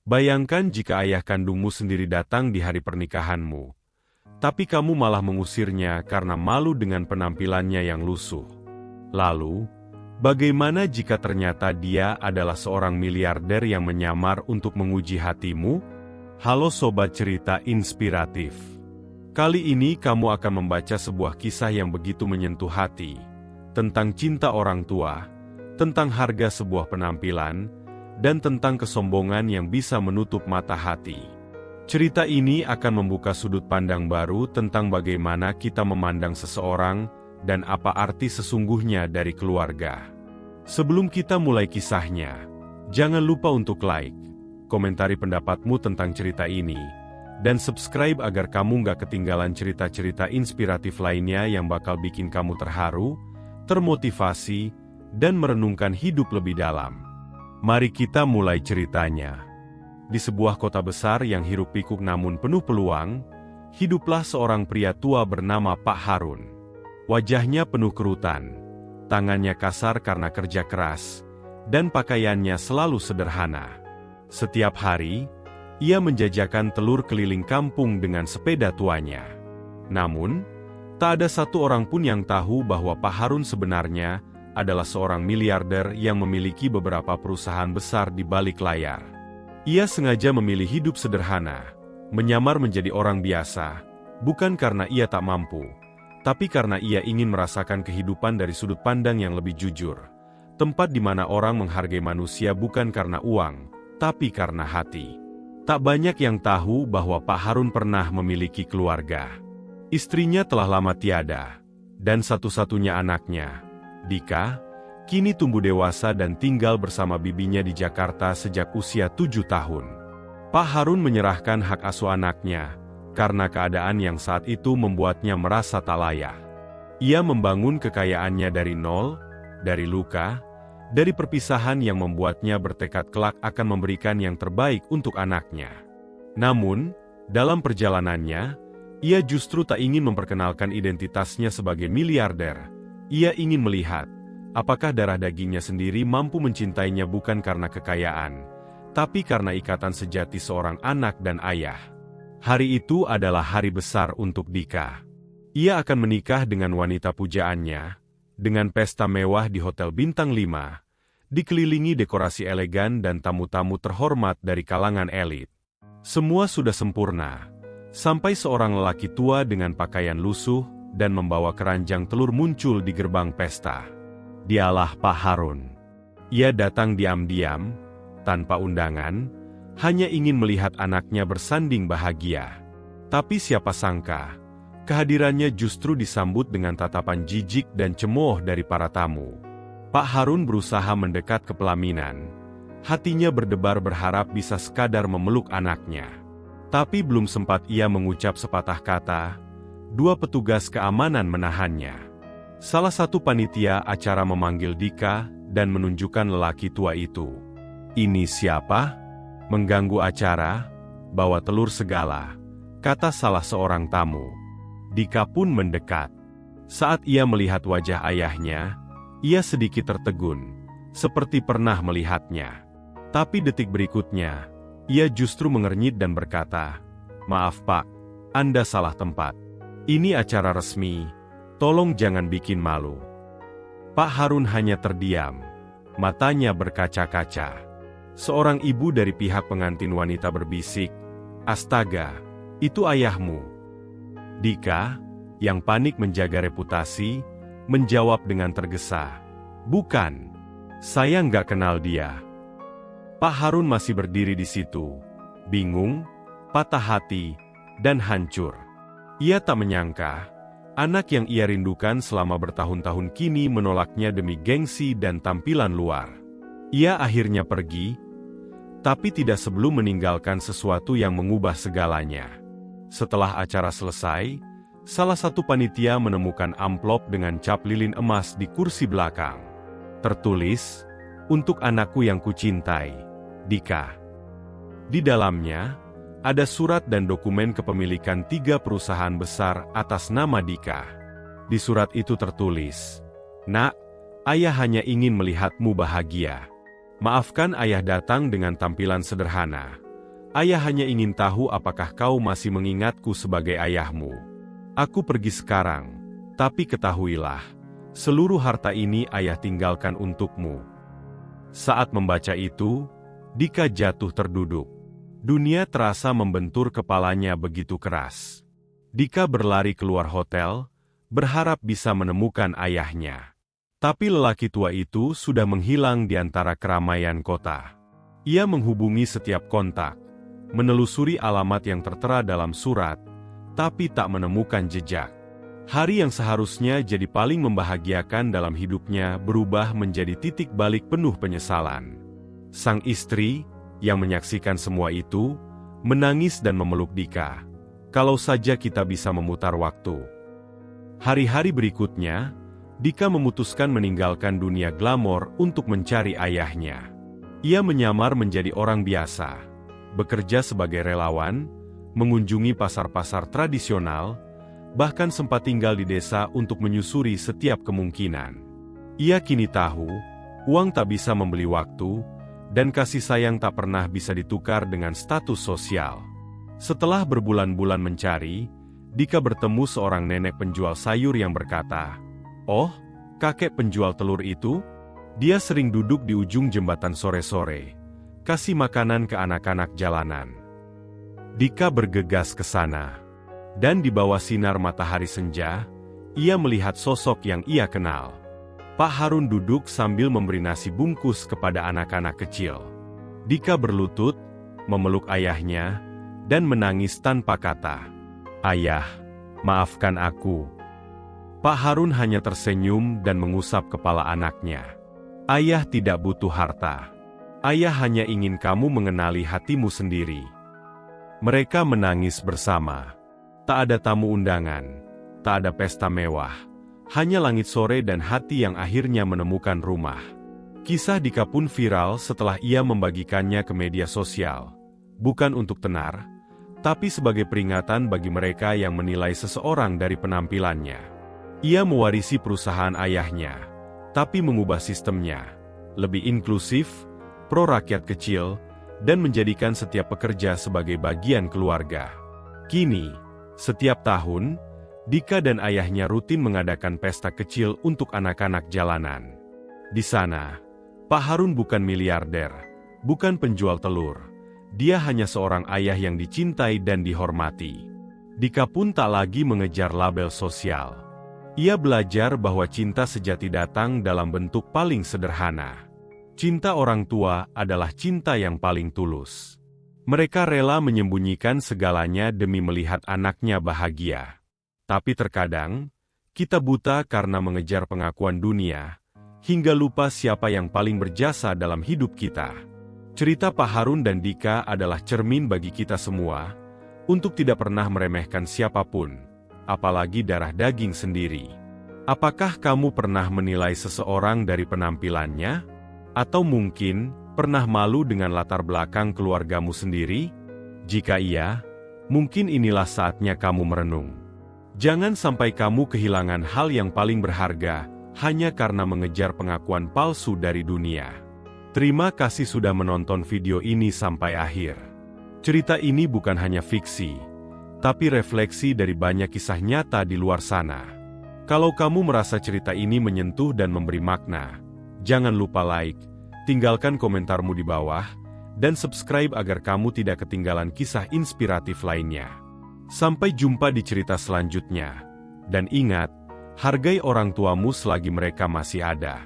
Bayangkan jika ayah kandungmu sendiri datang di hari pernikahanmu, tapi kamu malah mengusirnya karena malu dengan penampilannya yang lusuh. Lalu, bagaimana jika ternyata dia adalah seorang miliarder yang menyamar untuk menguji hatimu? Halo Sobat Cerita Inspiratif. Kali ini kamu akan membaca sebuah kisah yang begitu menyentuh hati, tentang cinta orang tua, tentang harga sebuah penampilan, dan tentang kesombongan yang bisa menutup mata hati. Cerita ini akan membuka sudut pandang baru tentang bagaimana kita memandang seseorang dan apa arti sesungguhnya dari keluarga. Sebelum kita mulai kisahnya, jangan lupa untuk like, komentari pendapatmu tentang cerita ini, dan subscribe agar kamu nggak ketinggalan cerita-cerita inspiratif lainnya yang bakal bikin kamu terharu, termotivasi, dan merenungkan hidup lebih dalam. Mari kita mulai ceritanya. Di sebuah kota besar yang hiruk-pikuk namun penuh peluang, hiduplah seorang pria tua bernama Pak Harun. Wajahnya penuh kerutan, tangannya kasar karena kerja keras, dan pakaiannya selalu sederhana. Setiap hari, ia menjajakan telur keliling kampung dengan sepeda tuanya. Namun, tak ada satu orang pun yang tahu bahwa Pak Harun sebenarnya adalah seorang miliarder yang memiliki beberapa perusahaan besar di balik layar. Ia sengaja memilih hidup sederhana, menyamar menjadi orang biasa, bukan karena ia tak mampu, tapi karena ia ingin merasakan kehidupan dari sudut pandang yang lebih jujur, tempat di mana orang menghargai manusia bukan karena uang, tapi karena hati. Tak banyak yang tahu bahwa Pak Harun pernah memiliki keluarga. Istrinya telah lama tiada, dan satu-satunya anaknya, Dika, kini tumbuh dewasa dan tinggal bersama bibinya di Jakarta sejak usia 7 tahun. Pak Harun menyerahkan hak asuh anaknya, karena keadaan yang saat itu membuatnya merasa tak layak. Ia membangun kekayaannya dari nol, dari luka, dari perpisahan yang membuatnya bertekad kelak akan memberikan yang terbaik untuk anaknya. Namun, dalam perjalanannya, ia justru tak ingin memperkenalkan identitasnya sebagai miliarder. Ia ingin melihat, apakah darah dagingnya sendiri mampu mencintainya bukan karena kekayaan, tapi karena ikatan sejati seorang anak dan ayah. Hari itu adalah hari besar untuk Dika. Ia akan menikah dengan wanita pujaannya, dengan pesta mewah di Hotel Bintang 5, dikelilingi dekorasi elegan dan tamu-tamu terhormat dari kalangan elit. Semua sudah sempurna, sampai seorang lelaki tua dengan pakaian lusuh dan membawa keranjang telur muncul di gerbang pesta. Dialah Pak Harun. Ia datang diam-diam, tanpa undangan, hanya ingin melihat anaknya bersanding bahagia. Tapi siapa sangka, kehadirannya justru disambut dengan tatapan jijik dan cemooh dari para tamu. Pak Harun berusaha mendekat ke pelaminan. Hatinya berdebar berharap bisa sekadar memeluk anaknya. Tapi belum sempat ia mengucap sepatah kata, dua petugas keamanan menahannya. Salah satu panitia acara memanggil Dika dan menunjukkan lelaki tua itu. "Ini siapa? Mengganggu acara? Bawa telur segala," kata salah seorang tamu. Dika pun mendekat. Saat ia melihat wajah ayahnya, ia sedikit tertegun, seperti pernah melihatnya. Tapi detik berikutnya, ia justru mengernyit dan berkata, "Maaf Pak, Anda salah tempat. Ini acara resmi, tolong jangan bikin malu." Pak Harun hanya terdiam, matanya berkaca-kaca. Seorang ibu dari pihak pengantin wanita berbisik, "Astaga, itu ayahmu." Dika, yang panik menjaga reputasi, menjawab dengan tergesa, "Bukan, saya nggak kenal dia." Pak Harun masih berdiri di situ, bingung, patah hati, dan hancur. Ia tak menyangka, anak yang ia rindukan selama bertahun-tahun kini menolaknya demi gengsi dan tampilan luar. Ia akhirnya pergi, tapi tidak sebelum meninggalkan sesuatu yang mengubah segalanya. Setelah acara selesai, salah satu panitia menemukan amplop dengan cap lilin emas di kursi belakang. Tertulis, "Untuk anakku yang kucintai, Dika." Di dalamnya, ada surat dan dokumen kepemilikan 3 perusahaan besar atas nama Dika. Di surat itu tertulis, "Nak, ayah hanya ingin melihatmu bahagia. Maafkan ayah datang dengan tampilan sederhana, Ayah hanya ingin tahu apakah kau masih mengingatku sebagai ayahmu. Aku pergi sekarang, tapi ketahuilah, seluruh harta ini ayah tinggalkan untukmu." Saat membaca itu, Dika jatuh terduduk. Dunia terasa membentur kepalanya begitu keras. Dika berlari keluar hotel, berharap bisa menemukan ayahnya. Tapi lelaki tua itu sudah menghilang di antara keramaian kota. Ia menghubungi setiap kontak, menelusuri alamat yang tertera dalam surat, tapi tak menemukan jejak. Hari yang seharusnya jadi paling membahagiakan dalam hidupnya berubah menjadi titik balik penuh penyesalan. Sang istri, yang menyaksikan semua itu, menangis dan memeluk Dika. Kalau saja kita bisa memutar waktu. Hari-hari berikutnya, Dika memutuskan meninggalkan dunia glamor untuk mencari ayahnya. Ia menyamar menjadi orang biasa, bekerja sebagai relawan, mengunjungi pasar-pasar tradisional, bahkan sempat tinggal di desa untuk menyusuri setiap kemungkinan. Ia kini tahu, uang tak bisa membeli waktu, dan kasih sayang tak pernah bisa ditukar dengan status sosial. Setelah berbulan-bulan mencari, Dika bertemu seorang nenek penjual sayur yang berkata, "Oh, kakek penjual telur itu? Dia sering duduk di ujung jembatan sore-sore, kasih makanan ke anak-anak jalanan." Dika bergegas ke sana. Dan di bawah sinar matahari senja, ia melihat sosok yang ia kenal. Pak Harun duduk sambil memberi nasi bungkus kepada anak-anak kecil. Dika berlutut, memeluk ayahnya, dan menangis tanpa kata. "Ayah, maafkan aku." Pak Harun hanya tersenyum dan mengusap kepala anaknya. "Ayah tidak butuh harta. Ayah hanya ingin kamu mengenali hatimu sendiri." Mereka menangis bersama. Tak ada tamu undangan, tak ada pesta mewah, hanya langit sore dan hati yang akhirnya menemukan rumah. Kisah Dika pun viral setelah ia membagikannya ke media sosial. Bukan untuk tenar, tapi sebagai peringatan bagi mereka yang menilai seseorang dari penampilannya. Ia mewarisi perusahaan ayahnya, tapi mengubah sistemnya, lebih inklusif, pro rakyat kecil, dan menjadikan setiap pekerja sebagai bagian keluarga. Kini, setiap tahun, Dika dan ayahnya rutin mengadakan pesta kecil untuk anak-anak jalanan. Di sana, Pak Harun bukan miliarder, bukan penjual telur. Dia hanya seorang ayah yang dicintai dan dihormati. Dika pun tak lagi mengejar label sosial. Ia belajar bahwa cinta sejati datang dalam bentuk paling sederhana. Cinta orang tua adalah cinta yang paling tulus. Mereka rela menyembunyikan segalanya demi melihat anaknya bahagia. Tapi terkadang, kita buta karena mengejar pengakuan dunia, hingga lupa siapa yang paling berjasa dalam hidup kita. Cerita Pak Harun dan Dika adalah cermin bagi kita semua, untuk tidak pernah meremehkan siapapun, apalagi darah daging sendiri. Apakah kamu pernah menilai seseorang dari penampilannya? Atau mungkin, pernah malu dengan latar belakang keluargamu sendiri? Jika iya, mungkin inilah saatnya kamu merenung. Jangan sampai kamu kehilangan hal yang paling berharga, hanya karena mengejar pengakuan palsu dari dunia. Terima kasih sudah menonton video ini sampai akhir. Cerita ini bukan hanya fiksi, tapi refleksi dari banyak kisah nyata di luar sana. Kalau kamu merasa cerita ini menyentuh dan memberi makna, jangan lupa like, tinggalkan komentarmu di bawah, dan subscribe agar kamu tidak ketinggalan kisah inspiratif lainnya. Sampai jumpa di cerita selanjutnya. Dan ingat, hargai orang tuamu selagi mereka masih ada.